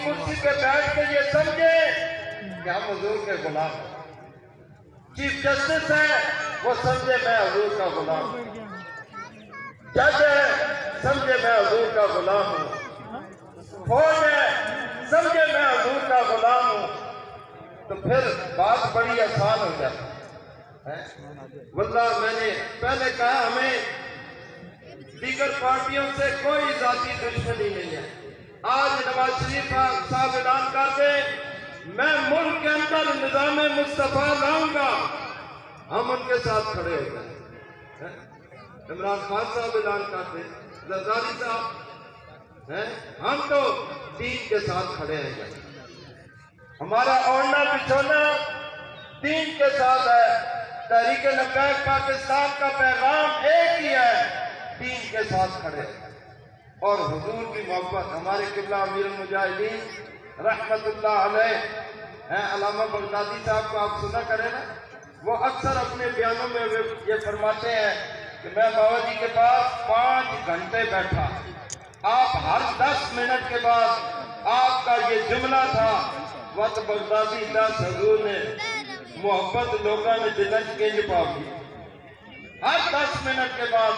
कुर्सी पे बैठ के ये समझे कि हम हुजूर के गुलाम हैं। चीफ जस्टिस है, वो समझे मैं हुजूर का गुलाम हूँ। जज है, समझे मैं हुजूर का गुलाम हूँ। फौज है, समझे मैं हुजूर का गुलाम हूँ। तो फिर बात बड़ी आसान हो जाती है। वल्लाह मैंने पहले कहा हमें दीगर पार्टियों से कोई जाती दुश्मनी नहीं है। आज नवाज शरीफ साहब ऐलान कर दे मैं मुल्क के अंदर निजाम मुस्तफा लाऊंगा, हम उनके साथ खड़े हो गए। इमरान खान साहब ऐलान करते, जरदारी साहब हैं, हम तो दीन के साथ खड़े हैं। हमारा ओढ़ना बिछोना दीन के साथ है। तहरीक लब्बैक पाकिस्तान का पैगाम एक ही है, दीन के साथ खड़े और हुजूर की मोहब्बत। हमारे किबला अमीर मुजाहिदीन रहमतुल्लाह अलैह हैं, अल्लामा बगदादी साहब को आप सुना करें ना, वो अक्सर अपने बयानों में ये फरमाते हैं कि मैं बाबा जी के पास 5 घंटे बैठा, आप हर 10 मिनट के बाद आपका ये जुमला था वत बगदादी दस हुजूर ने मोहब्बत लोगों ने दिलन के पाई। हर 10 मिनट के बाद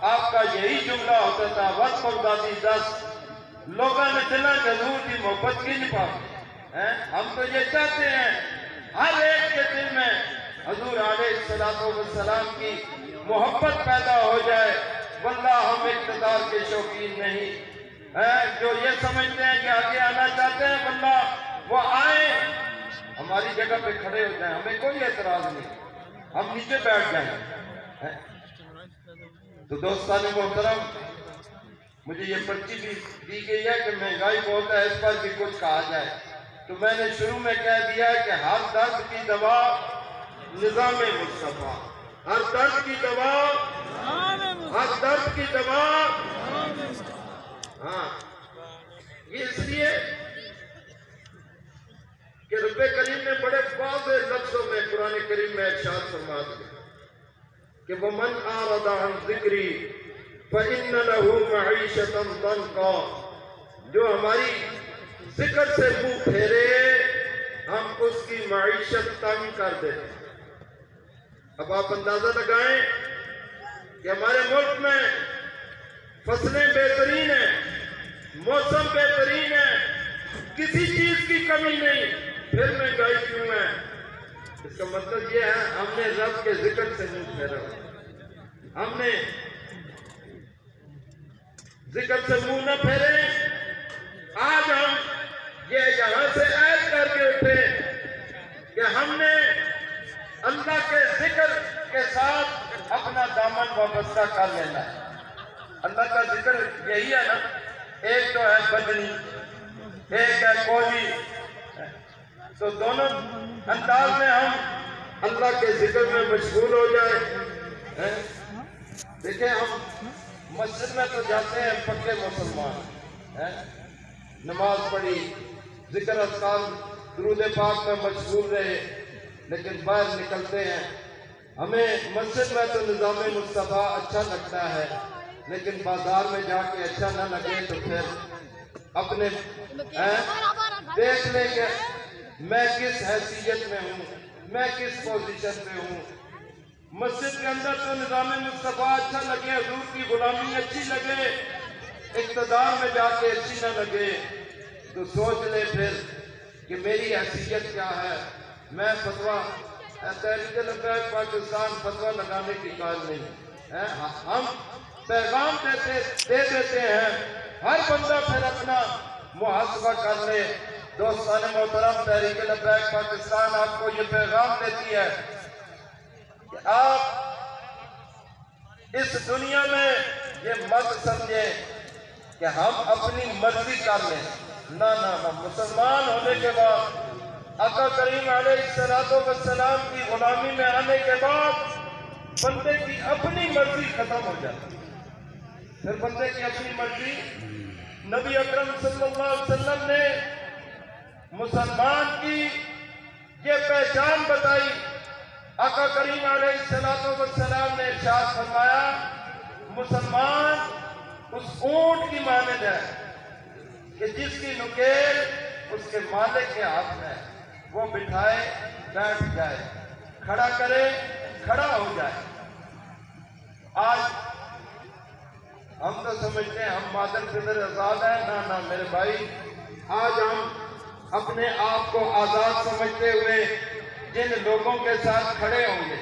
आपका यही जुमला होता था वत बगदादी 10 लोगों ने दिलन हुजूर की मोहब्बत की पाई। हम तो ये चाहते हैं हर एक के दिल में हुजूर अलैहिस्सलाम की मोहब्बत पैदा हो जाए। वल्लाह हम इक़्तिदार के शौकीन नहीं हैं, जो ये समझते हैं कि आगे आना चाहते हैं, वल्लाह वो आए, हमारी जगह पे खड़े हो जाए, हमें कोई एतराज नहीं, हम नीचे बैठ जाए। तो दोस्तान मोहतरम, मुझे ये पर्ची भी दी गई है कि महंगाई बहुत है, इस पर भी कुछ कहा जाए। तो मैंने शुरू में कह दिया है कि हर दर्द की दवा निज़ाम मुस्तफा, हर दर्द की दवा, हर दर्द की दवा। हाँ, ये इसलिए कि रब्बे करीम ने बड़े वाज़े लफ्ज़ों में कुरान करीम में इरशाद फरमा दिया कि वमन आरदा अन ज़िक्री फ़इन्न लहू मईशतन दंका, जो हमारी जिक्र से मुंह फेरे हम उसकी मईशत तंग कर देते। अब आप अंदाजा लगाएं कि हमारे मुल्क में फसलें बेहतरीन है, मौसम बेहतरीन है, किसी चीज की कमी नहीं, फिर महंगाई क्यों है? इसका मतलब यह है हमने रब के जिक्र से मुंह फेरा, हमने जिक्र से मुंह न फेरे। आज हम ये यहां से ऐड करके उठे कि हमने अल्लाह के जिक्र के साथ अपना दामन वाबस्ता कर लेना है। अल्लाह का जिक्र यही है ना, एक तो है बजनी, एक है कोहली, तो दोनों अंदाज में हम अल्लाह के जिक्र में मशगूल हो जाए। देखिए हम मस्जिद में तो जाते हैं पक्के मुसलमान, नमाज पढ़ी, जिक्र अज़कार दुरूद पाक में मशगूल रहे, लेकिन बाहर निकलते हैं हमें मस्जिद में तो निज़ाम मुस्तफा अच्छा लगता है, लेकिन बाजार में जाके अच्छा ना लगे तो फिर अपने देख लेंगे मैं किस हैसियत में हूँ, मैं किस पोजीशन पे हूँ। मस्जिद के अंदर तो निज़ाम मुस्तफा अच्छा लगे, हुजूर की गुलामी अच्छी लगे, इक़्तिदार में जाके अच्छी न लगे, तो सोच ले फिर कि मेरी हैसियत क्या है। मैं फतवा तहरीक लब्बैक पाकिस्तान फतवा लगाने की कायल नहीं है, हम पैगाम दे देते हैं, हर बंदा फिर अपना मुहासबा कर ले। दोस्तान मोहतरम, तहरीक लब्बैक पाकिस्तान आपको ये पैगाम देती है कि आप इस दुनिया में ये मत समझे कि हम अपनी मर्जी कर लें, ना ना ना, मुसलमान होने के बाद आका करीम अलैहिस्सलाम की गुलामी में आने के बाद बंदे की अपनी मर्जी खत्म हो जाती है। फिर बंदे की अपनी मर्जी, नबी अकरम सल्लल्लाहु अलैहि वसल्लम ने मुसलमान की ये पहचान बताई। आका करीम अलैहिस्सलाम ने इरशाद फरमाया मुसलमान उस ऊंट की मानद है कि जिसकी नुकेल उसके मालिक के हाथ में, वो बिठाए बैठ जाए, खड़ा करे खड़ा हो जाए। आज हम तो समझते हैं हम मादर पितर आजाद है, ना ना मेरे भाई, आज हम अपने आप को आजाद समझते हुए जिन लोगों के साथ खड़े होंगे,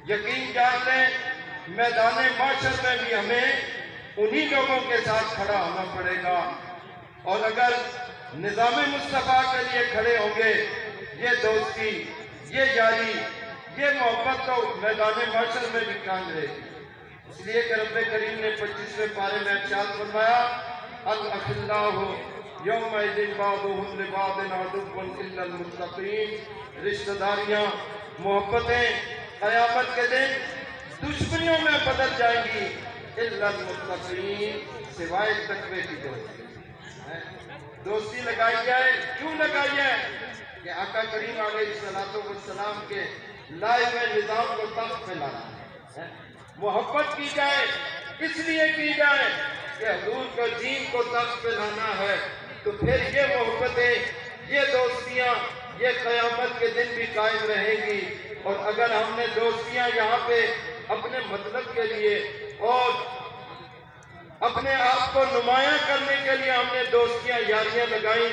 यकीन जान लें मैदान माशर में भी हमें उन्हीं लोगों के साथ खड़ा होना पड़ेगा। और अगर निज़ाम मुस्तफ़ा के लिए खड़े होंगे, ये दोस्ती, ये यारी, ये मोहब्बत तो मैदान माशर में भी काम रहेगी। इसलिए कि रब्बे करीम ने 25वें पारे में इरशाद फरमाया, अल अखिल्लाहु यौमइज़िन बादुहुम लिबादिन अदुव्वुन इल्लल मुत्तक़ीन। रिश्तेदारियां, मोहब्बतें क़यामत के दिन दुश्मनियों में बदल जाएंगी, इल्लल मुत्तक़ीन, सिवाय तकवे की दोस्ती। दोस्ती लगाई जाए, क्यों लगाई जाए? कि आका करीम अलैहिस्सलातु वस्सलाम के लाए हुए निज़ाम को तख्त पे लाना है। मोहब्बत की जाए, इसलिए की जाए कि हुजूर का दीन को तख्त पे लाना है। तो फिर ये मोहब्बतें, ये दोस्तियां, ये क़यामत के दिन भी कायम रहेगी। और अगर हमने दोस्तियां यहाँ पे अपने मतलब के लिए और अपने आप को नुमाया करने के लिए हमने दोस्तियां यारियां लगाई,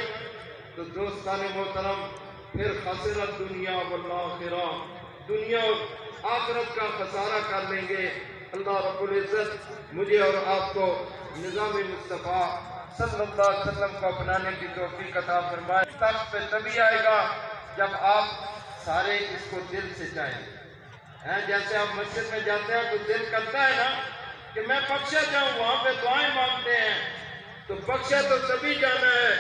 तो दोस्ताने मोहतरम फिर खसरत दुनिया वल आखिरा, दुनिया और आखिरत का खसारा कर लेंगे। अल्लाह रब्बुल इज्जत मुझे और आपको निज़ाम मुस्तफ़ा सल्लल्लाहु अलैहि वसल्लम को अपनाने की तौफीक अता फरमाए। तख्त पे तभी आएगा जब आप सारे इसको दिल से चाहें। जैसे आप मस्जिद में जाते हैं तो दिल करता है ना कि मैं बख्शा जाऊं, वहां पे दुआएं मांगते हैं। तो बख्शा तो तभी जाना है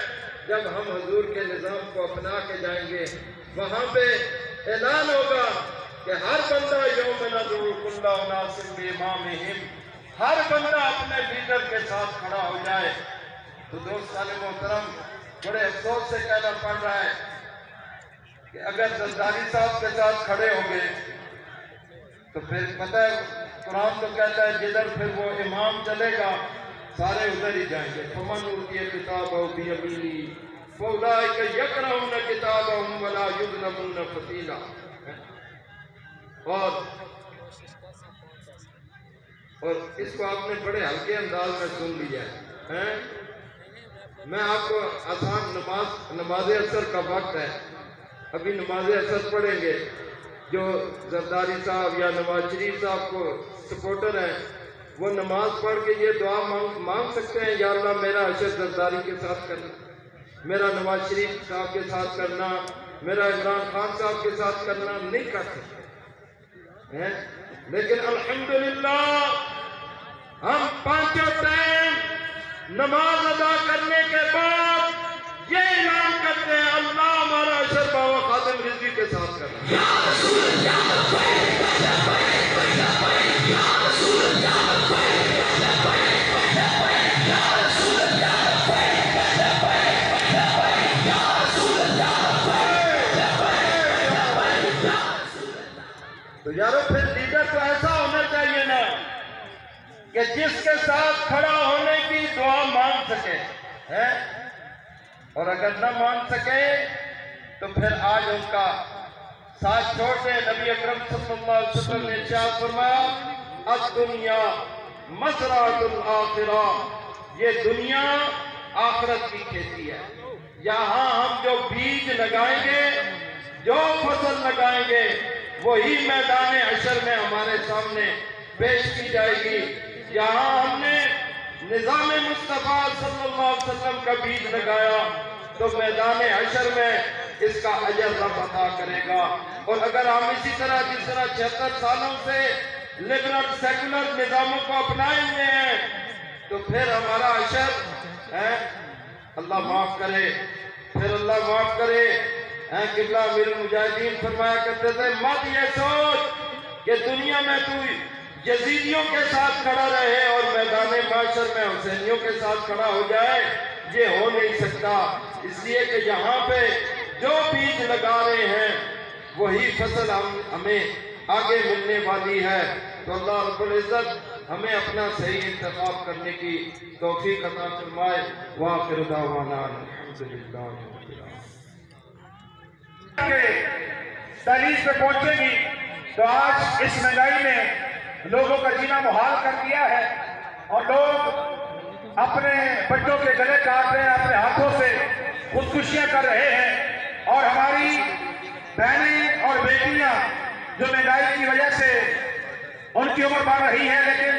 जब हम हुजूर के निज़ाम को अपना के जाएंगे। वहां पे ऐलान होगा कि हर बंदा यौम नदउ कुल्ला उनासिम बिइमामिहिम, हर बंदा अपने लीडर के साथ खड़ा हो जाए। तो दोस्ताने मोहतरम, बड़े अफसोस से कहना पड़ रहा है कि अगर जरदारी साहब के साथ खड़े होंगे तो फिर पता है कुरान तो कहता है जिधर फिर वो इमाम चलेगा सारे उधर ही जाएंगे। फमन उतिय किताबहु बियमीनी फउलाइका यक़रऊना किताबहुम वला युज़लमूना फतीला। और इसको आपने बड़े हल्के अंदाज में सुन लिया है। मैं आपको आसान नमाज असर का वक्त है, अभी नमाज असर पढ़ेंगे। जो जरदारी साहब या नवाज शरीफ साहब को सपोर्टर हैं, वो नमाज पढ़ के ये दुआ मांग सकते हैं, या अल्लाह मेरा अशर जरदारी के साथ करना, मेरा नवाज शरीफ साहब के साथ करना, मेरा इमरान खान साहब के साथ करना। नहीं कर सकते हैं। लेकिन अल्हम्दुलिल्लाह हम पांचों टाइम नमाज अदा करने के बाद ये ऐलान करते हैं, अल्लाह हमारा अशर बाबा खादिम रिजवी के साथ करना। तो यारो फिर लीडर तो ऐसा होना चाहिए ना कि जिसके साथ खड़ा होने की दुआ मांग सके है। और अगर न मान सके तो फिर आज उनका साथ छोड़ दे। नबी अकरम सल्लल्लाहु अलैहि वसल्लम ने इरशाद फरमाया, अद-दुनिया मज़राअतुल आखिरा, ये दुनिया आखिरत की खेती है। यहाँ हम जो बीज लगाएंगे, जो फसल लगाएंगे, वही मैदान हशर में हमारे सामने पेश की जाएगी। यहाँ हमने निज़ाम मुस्तफ़ा सल्लल्लाहु अलैहि वसल्लम का बीज लगाया तो मैदान हशर में इसका अजर रब अता करेगा। और अगर हम इसी तरह जिस तरह 76 सालों से लिबरल सेकुलर निज़ामों को अपनाए हुए हैं तो फिर हमारा अशर है, अल्लाह माफ करे, फिर अल्लाह माफ करे। किबला अमीरुल मुजाहिदीन फरमाया करते थे, मत ये सोच कि दुनिया में तू यजीदियों के साथ खड़ा रहे और मैदान माशर में हुसैनियों के साथ खड़ा हो जाए, ये हो नहीं सकता। इसलिए कि यहाँ पे जो बीज लगा रहे हैं वही फसल हमें आगे मिलने वाली है। तो अल्लाह रब्बुल इज्जत हमें अपना सही इंतखाब करने की तौफीक अता फरमाए। वाखिर दावाना। दहलीज पे पहुंचेगी तो आज इस महंगाई ने लोगों का जीना मुहाल कर दिया है और लोग अपने बच्चों के गले काट रहे हैं, अपने हाथों से खुदकुशियां कर रहे हैं। और हमारी बहनें और बेटियां जो महंगाई की वजह से उनकी उम्र बढ़ रही है लेकिन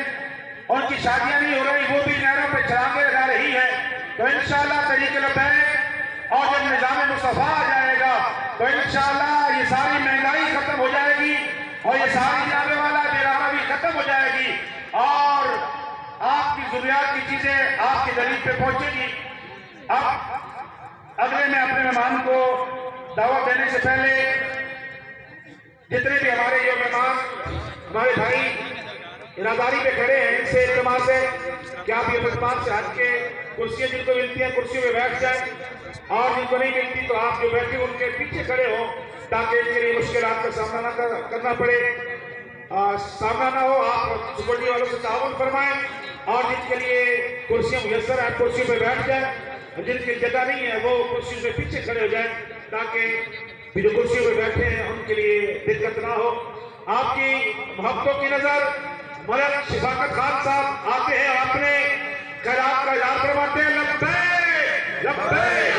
उनकी शादियां नहीं हो रही, वो भी नहरों पे छलांगे लगा रही है। तो इंशाअल्लाह तरीके लबैक और जब निज़ाम मुस्तफा आ जाएगा तो इंशाअल्लाह ये सारी महंगाई खत्म हो जाएगी और ये सारी जाने वाला बेरहमी खत्म हो जाएगी और आपकी जरूरियात की चीजें आपकी दलील पे पहुंचेगी। अब अगले में अपने मेहमान को दावत देने से पहले जितने भी हमारे ये मेहमान हमारे भाई इरादारी पे खड़े हैं इनसे इल्तिमास है कि आप ये मेजबान से हट के कुर्सियां जिनको मिलती हैं कुर्सियों में बैठ जाए और जिनको नहीं मिलती तो आप जो बैठे उनके पीछे खड़े हो ताकि इनके लिए मुश्किलात का सामना ना करना पड़े, सामना ना हो। आप सिक्योरिटी वालों से ताउन फरमाएं और जिनके लिए कुर्सियां मुयस्सर है कुर्सियों पर बैठ जाए, जिनकी जगह नहीं है वो कुर्सियों से पीछे खड़े हो जाए ताकि जो कुर्सियों पर बैठे हैं उनके लिए दिक्कत ना हो। आपकी मोहब्बतों की नजर मलक शिफाकत खान साहब आते हैं, अपने खैरात का इज़हार फरमाते हैं। लब्बैक लब्बैक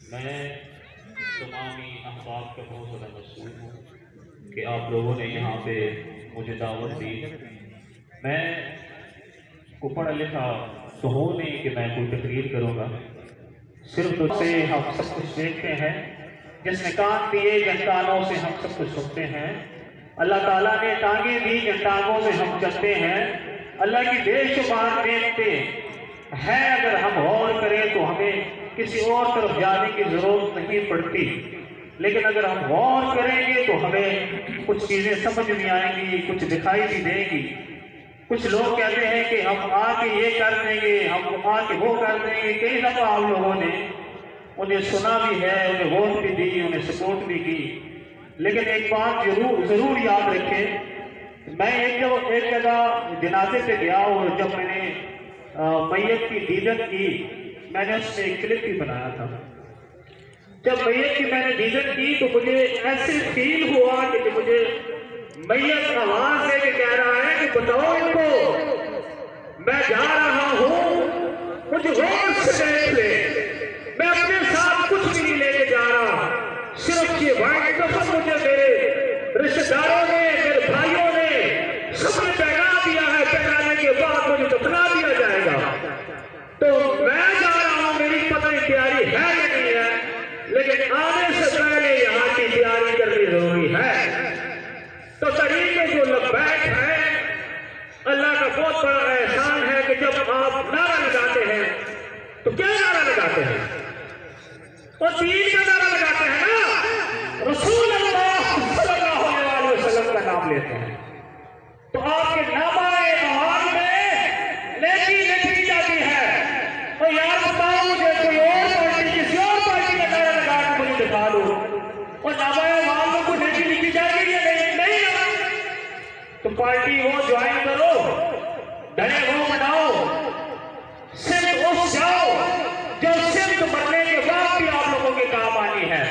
मैं तमामी अहबाब का बहुत ज़्यादा मशहूर हूँ कि आप लोगों ने यहाँ पे मुझे दावत दी। मैं को पढ़ा लिखा तो हो नहीं कि मैं कोई तकरीर करूँगा, सिर्फ तुझसे हम सब कुछ देखते हैं, जिसने कान दिए जंतानों से हम सब कुछ सुनते हैं। अल्लाह ताला ने टांगे दी जंतानों से हम चलते हैं। अल्लाह की बेशुमार नेमतें हैं, अगर हम गौर करें तो हमें किसी और तरफ जाने की जरूरत नहीं पड़ती, लेकिन अगर हम गौर करेंगे तो हमें कुछ चीजें समझ नहीं आएंगी, कुछ दिखाई नहीं देंगी। कुछ लोग कहते हैं कि हम आके ये कर देंगे, हम आके वो कर देंगे। कई दफा हम लोगों ने उन्हें सुना भी है, उन्हें वोट भी दी, उन्हें सपोर्ट भी की, लेकिन एक बात जरूर याद रखें। मैं एक जगह जनाजे पे गया और जब मैंने मैयत की दीदत की, मैंने उसमें एक क्लिप भी बनाया था। जब मैयत की मैंने दीदत की तो मुझे ऐसे फील हुआ कि मुझे मैयत आवाज दे के कह रहा है कि बताओ इनको मैं जा रहा हूं, मुझे गौर से देख ले, मैं अपने साथ कुछ भी नहीं लेके जा रहा, सिर्फ ये वाइट कफन मुझे मेरे रिश्तेदारों ने, मेरे भाइयों ने सबने पहना दिया है, पहनाने के बाद मुझे दफना दिया जाएगा। तो मैं जा रहा हूं, मेरी पता नहीं तैयारी है या नहीं है, लेकिन आने से पहले यहाँ की तैयारी करनी जरूरी है। तो तरीके जो लब्बैक है, अल्लाह का बहुत बड़ा एहसान है कि जब आप नारा लगाते हैं तो क्या नारा लगाते हैं? और दीन का नारा लगाते हैं ना, रसूल अल्लाह सल्लल्लाहु अलैहि वसल्लम का नाम लेते हैं। तो आपके नामाए अमाल में नेकी लिखी जाती है। और यार बताओ मुझे कोई और पार्टी, किसी और पार्टी का नारा लगा के मुझे दिखा दो और नामाए अमाल में कोई नेकी लिखी जाएगी या नहीं लगा? तो पार्टी हो ज्वाइन करो, डरे हो बनाओ, सिर्फ उस जाओ जो सिर्फ बनने के बाद भी आप लोगों के काम आनी है।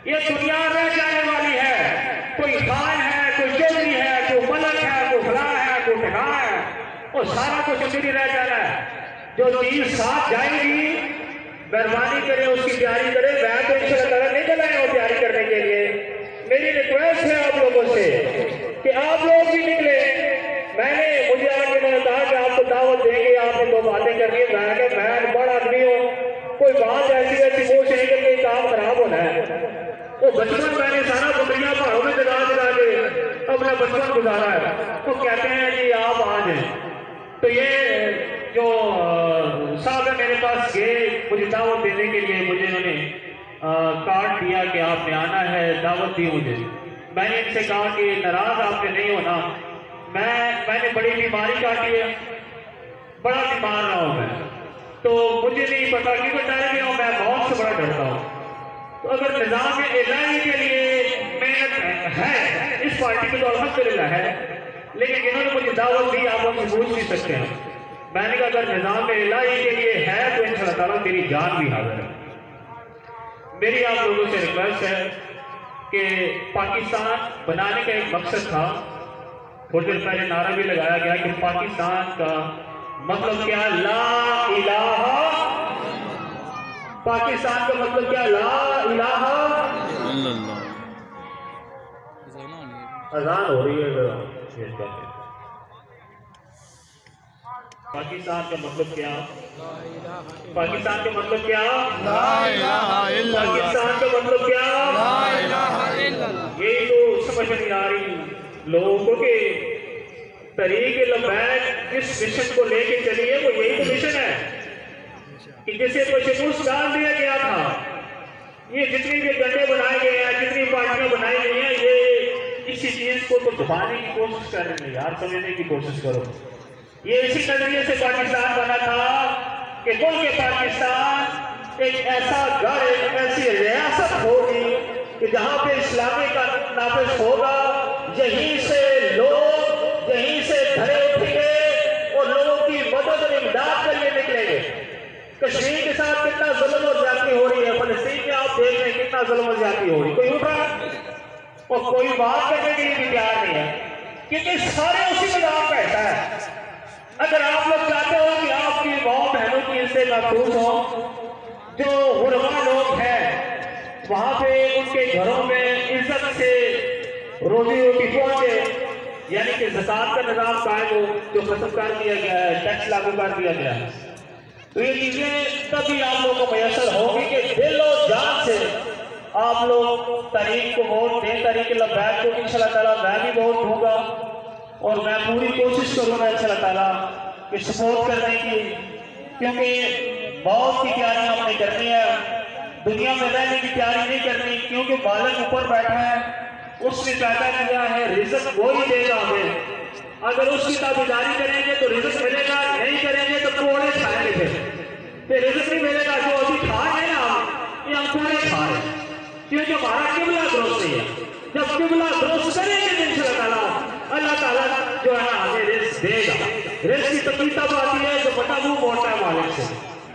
ये दुनिया रह जाने वाली है, कोई खान है, कोई चौधरी है, कोई मलक है, कोई फला है, कोई ठिका है, और सारा कुछ उसी रह जाना है। जो चीज साथ जाएगी मेहरबानी करे उसकी तैयारी करे। मैं तो इंशाअल्लाह नहीं चलाए और तैयारी करने के लिए मेरी रिक्वेस्ट है आप लोगों से कि आप लोग भी निकले। मुझे आगे मैंने कहा कि आपको दावत देंगे, आपने दो बातें करनी है। मैं बड़ा आदमी हूँ, कोई बात ऐसी पूछ नहीं वो बचपन मैंने सारा बकरियां पहाड़ों में जगा जगा के अपना बचपन गुजारा है। वो कहते हैं कि आप आ जाए। तो ये जो साहब है मेरे पास गए मुझे दावत देने के लिए, मुझे उन्होंने कार्ड दिया कि आपने आना है, दावत दी मुझे। मैंने इनसे कहा कि नाराज आपने नहीं होना, मैंने बड़ी बीमारी काटी है, बड़ा बीमार रहा हूँ मैं, तो मुझे नहीं पता कि मैं डर गया हूँ, मैं मौत से बड़ा डरता हूँ। तो अगर निज़ाम इलाही के लिए मेहनत है इस पार्टी की तो अल्हम्दुलिल्लाह है, लेकिन इन्होंने मुझे दावत दी, आप उनसे पूछ नहीं सकते हैं। मैंने कहा अगर निज़ाम इलाही के लिए है तो इंशाअल्लाह ताला मेरी जान भी हाजिर है। मेरी आप लोगों से रिक्वेस्ट है कि पाकिस्तान बनाने का एक मकसद था, थोड़ी देर पहले नारा भी लगाया गया कि पाकिस्तान का मतलब क्या, ला इलाहा, पाकिस्तान का मतलब क्या, ला इलाहा। अजान हो रही है। पाकिस्तान का मतलब क्या, पाकिस्तान का मतलब क्या, पाकिस्तान का मतलब क्या, यही तो समझ नहीं आ रही लोगों के। तरीके लबैक जिस मिशन को लेके चली है वो यही तो मिशन है कि जिसे पशमूस डाल दिया गया था। ये जितनी भी गड्ढे बनाए गए हैं, जितनी पार्टियां बनाई गई हैं, ये इसी चीज को तो दबाने की कोशिश कर रहे हैं। यार समझने की कोशिश करो, ये इसी नजरिए से पाकिस्तान बना था कि मुल्क पाकिस्तान एक ऐसा घर, एक ऐसी रियासत होगी कि जहां पे इस्लामी का नाफिज होगा, यहीं से लोग यहीं से धरे उठेंगे और लोगों की मदद और इमदाद के लिए निकलेंगे। कश्मीर के साथ कितना जुल्म और ज्यादती हो रही है, फलस्तीन में आप देख रहे हैं कितना जुल्म और ज्यादती हो रही है, कोई उठ रहा और कोई बात करने के लिए भी तैयार नहीं है, क्योंकि सारे उसी में दाम बैठा है। अगर आप लोग चाहते हो कि आपकी माओ बहनों की इज्जत महफूज हो, जो गुरबा लोग हैं वहां पे उनके घरों में इज्जत से रोजी रोटी पहुंचे, यानी कि ज़कात का निज़ाम कायम हो जो खत्म कर दिया गया है, टैक्स लागू कर दिया गया है, तो ये चीजें तभी आप लोगों को मैसर होगी कि दिल और जान से आप लोग तहरीक को वोट दें, तहरीक लबैक को इंशाअल्लाह ताला मैं भी वोट दूंगा और मैं पूरी कोशिश करूंगा इंशाअल्लाह ताला कि सपोर्ट करने की, क्योंकि बहुत की तैयारी हमने करनी है, दुनिया में रहने की तैयारी नहीं करनी, क्योंकि बालक ऊपर बैठा है, उसने पैदा किया है, रिज़्क वो ही देगा हमें। अगर उसकी ताबेदारी करेंगे तो रिज़्क मिलेगा, नहीं करेंगे तो कोड़े खाएंगे, फिर रिज़्क नहीं मिलेगा। जो अभी खा रहे हैं हम, ये हम कोड़े खा रहे हैं, क्योंकि हमारा किबला दुरुस्त नहीं है। जब किबला दुरुस्त करेंगे तो इंशाअल्लाह अल्लाह ताला जो है ना हमें रिज़्क देगा। रिज़्क की तकलीफ तब आती है जो बंदा मुंह मोड़ता है मालिक से।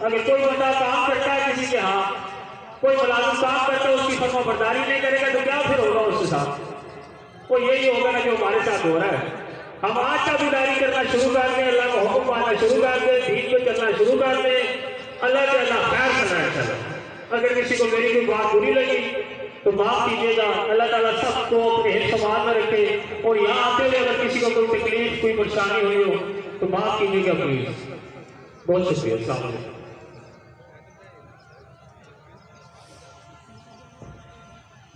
अगर कोई बंदा काम करता है किसी के यहाँ, कोई मुलाजिम काम करता है, उसकी फर्माबरदारी नहीं करेगा तो क्या फिर होगा उसके साथ? वो यही होगा ना जो हमारे साथ हो रहा है। हम आज ताबेदारी करना शुरू कर दें, अल्लाह का हुक्म मानना शुरू कर दें, दीन पे चलना शुरू कर दें, अल्लाह के अल्लाह खैर सुनाए चलो। अगर किसी को मेरी कोई बात बुरी लगी तो माफ कीजिएगा, अल्लाह ताला सबको अपने हिफ्ज़ मान में रखे। और यहाँ आते हुए अगर किसी को कोई तकलीफ, कोई परेशानी हुई हो तो माफ कीजिएगा प्लीज। बहुत शुक्रिया। अस्सलाम वालेकुम।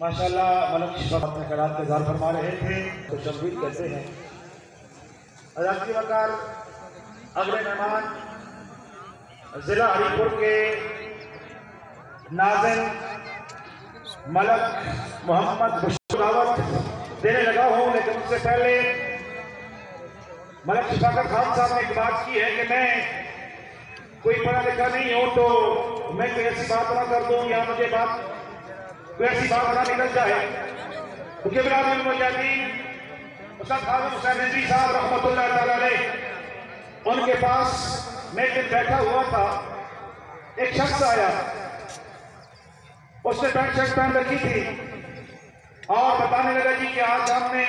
माशाल्लाह मलक शिफा अपने ख़यालात के ज़ाहिर फरमा रहे थे, तो शब्बीर कहते हैं। अजाज़ी वकार अगले मेहमान जिला हरीपुर के नाज़िम मलक मोहम्मद बशीर दावत देने लगा हूँ, लेकिन उससे पहले मलक शिफाकर खान साहब ने एक बात की है कि मैं कोई पढ़ा लिखा नहीं हूँ तो मैं कोई ऐसी बात ना कर दूँ या मुझे बात कोई ऐसी बात ना निकल जाए। तो किबरान मुजाहिदीन उस्ताद आज़म हुसैन रिजवी साहब रहमतुल्लाह तआला अलैह, उनके पास मैं दिन बैठा हुआ था, एक शख्स आया, उसने पैंट शर्ट पहन रखी थी और बताने लगा जी कि आज हमने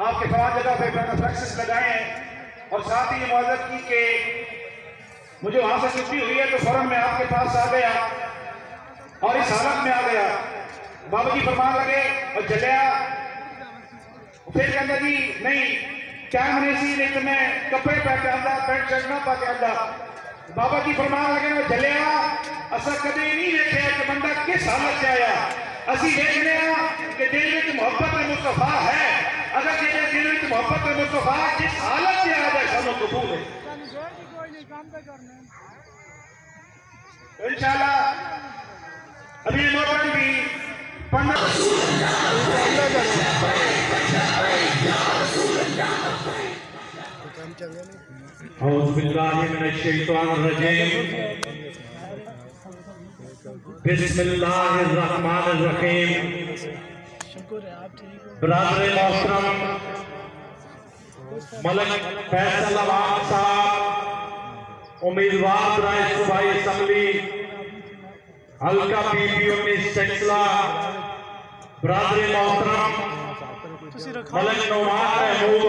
आपके फलां जगह पे फ्लेक्सेस लगाए हैं और साथ ही ये मदद की कि मुझे वहां से छुट्टी हुई है तो फौरन मैं आपके पास आ गया और इस हालत में आ गया। बाबा जी फरमान लगे और जलिया, फिर कहना जी नहीं क्या मने सी, नहीं तो मैं कपड़े पा के आंदा, पैंट शर्ट ना पा के आंदा। बाबा जी फरमान लगे ना जलिया, असा कदे नहीं देखा कि बंदा किस हालत से आया, असी देखने मुस्तफा है, अगर तेरे दिल में मोहब्बत मुस्तफा जिस हालत में आ जाए सब कबूल है इंशाल्लाह। अभी मौका भी 15 बिस्मिल्लाहिर्रहमानिर्रहीम। ब्रादर मोहतरम मलक फैसल अवाम साहब, उम्मीदवार बराए सूबाई असम्बली हल्का PP-19 सिलसिला, ब्रादर मोहतरम मलक नौमान महबूब